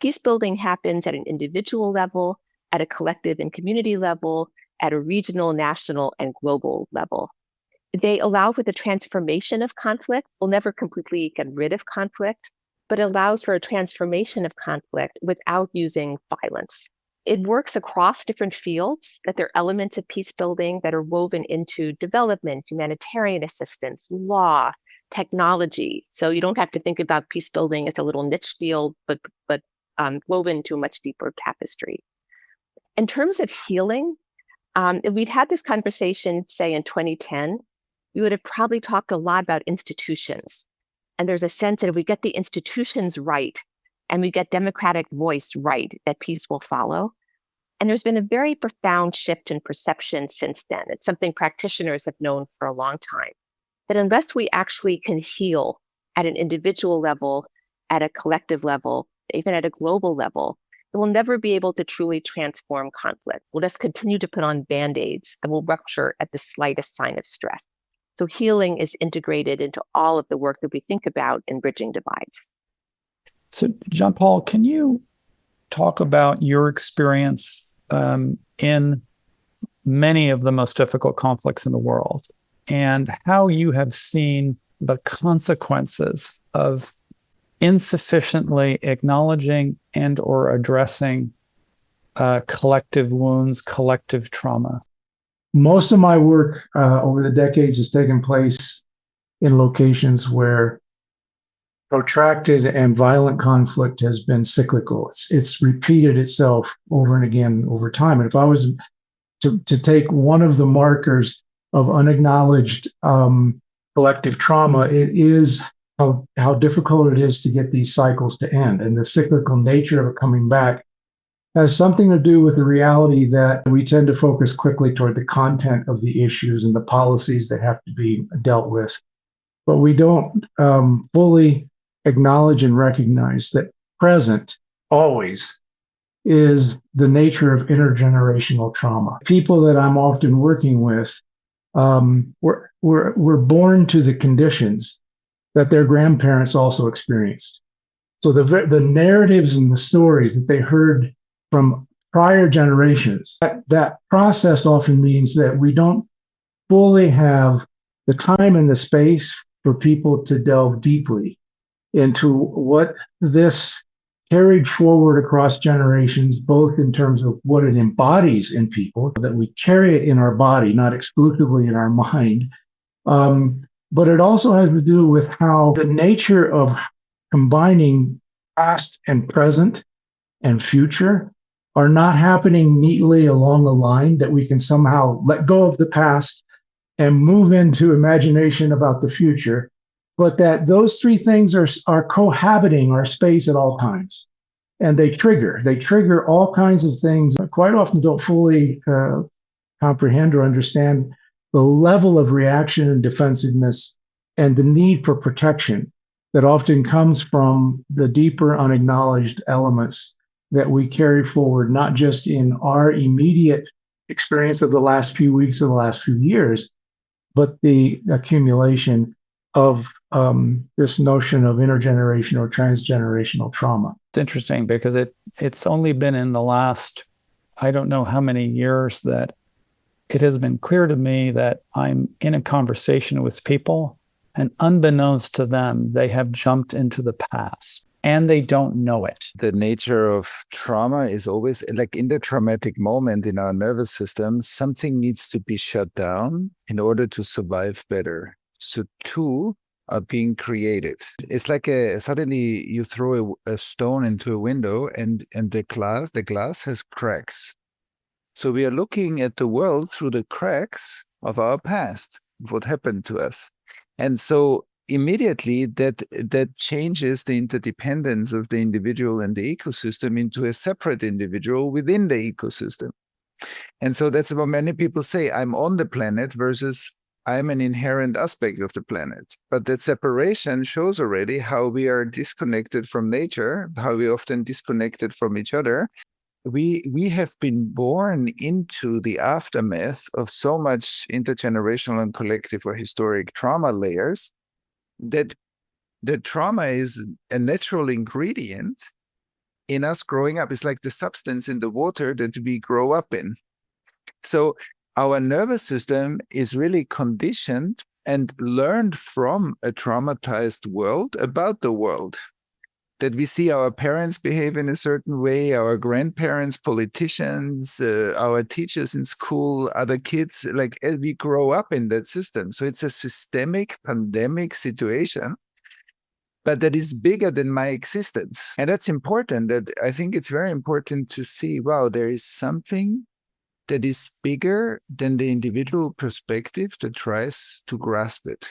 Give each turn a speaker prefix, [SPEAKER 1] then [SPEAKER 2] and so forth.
[SPEAKER 1] Peace building happens at an individual level, at a collective and community level, at a regional, national, and global level. They allow for the transformation of conflict. We'll never completely get rid of conflict, but allows for a transformation of conflict without using violence. It works across different fields, that there are elements of peace building that are woven into development, humanitarian assistance, law, technology. So you don't have to think about peace building as a little niche field, but woven into a much deeper tapestry. In terms of healing, if we'd had this conversation, say in 2010, we would have probably talked a lot about institutions. And there's a sense that if we get the institutions right and we get democratic voice right, that peace will follow. And there's been a very profound shift in perception since then. It's something practitioners have known for a long time, that unless we actually can heal at an individual level, at a collective level, even at a global level, we'll never be able to truly transform conflict. We'll just continue to put on Band-Aids and we'll rupture at the slightest sign of stress. So healing is integrated into all of the work that we think about in bridging divides.
[SPEAKER 2] So John Paul, can you talk about your experience in many of the most difficult conflicts in the world and how you have seen the consequences of insufficiently acknowledging and or addressing collective wounds, collective trauma?
[SPEAKER 3] Most of my work over the decades has taken place in locations where protracted and violent conflict has been cyclical. It's repeated itself over and again over time. And if I was to take one of the markers of unacknowledged collective trauma, it is how difficult it is to get these cycles to end. And the cyclical nature of it coming back has something to do with the reality that we tend to focus quickly toward the content of the issues and the policies that have to be dealt with. But we don't fully acknowledge and recognize that present always is the nature of intergenerational trauma. People that I'm often working with were born to the conditions that their grandparents also experienced. So the narratives and the stories that they heard from prior generations, that process often means that we don't fully have the time and the space for people to delve deeply into what this carried forward across generations, both in terms of what it embodies in people, that we carry it in our body, not exclusively in our mind. But it also has to do with how the nature of combining past and present and future are not happening neatly along the line, that we can somehow let go of the past and move into imagination about the future, but that those three things are cohabiting our space at all times. And they trigger all kinds of things that quite often don't fully comprehend or understand the level of reaction and defensiveness and the need for protection that often comes from the deeper unacknowledged elements that we carry forward, not just in our immediate experience of the last few weeks or the last few years, but the accumulation of this notion of intergenerational or transgenerational trauma.
[SPEAKER 2] It's interesting because it's only been in the last, I don't know how many years, that it has been clear to me that I'm in a conversation with people, and unbeknownst to them, they have jumped into the past and they don't know it.
[SPEAKER 4] The nature of trauma is always like in the traumatic moment in our nervous system, something needs to be shut down in order to survive better. So two are being created. It's like suddenly you throw a stone into a window and the glass has cracks. So we are looking at the world through the cracks of our past, what happened to us. And so immediately that changes the interdependence of the individual and the ecosystem into a separate individual within the ecosystem. And so that's what many people say, I'm on the planet versus I'm an inherent aspect of the planet. But that separation shows already how we are disconnected from nature, how we often disconnected from each other. We have been born into the aftermath of so much intergenerational and collective or historic trauma layers that the trauma is a natural ingredient in us growing up. It's like the substance in the water that we grow up in. So our nervous system is really conditioned and learned from a traumatized world about the world. That we see our parents behave in a certain way, our grandparents, politicians, our teachers in school, other kids, like as we grow up in that system. So it's a systemic pandemic situation, but that is bigger than my existence. And that's important. That I think it's very important to see, wow, there is something that is bigger than the individual perspective that tries to grasp it.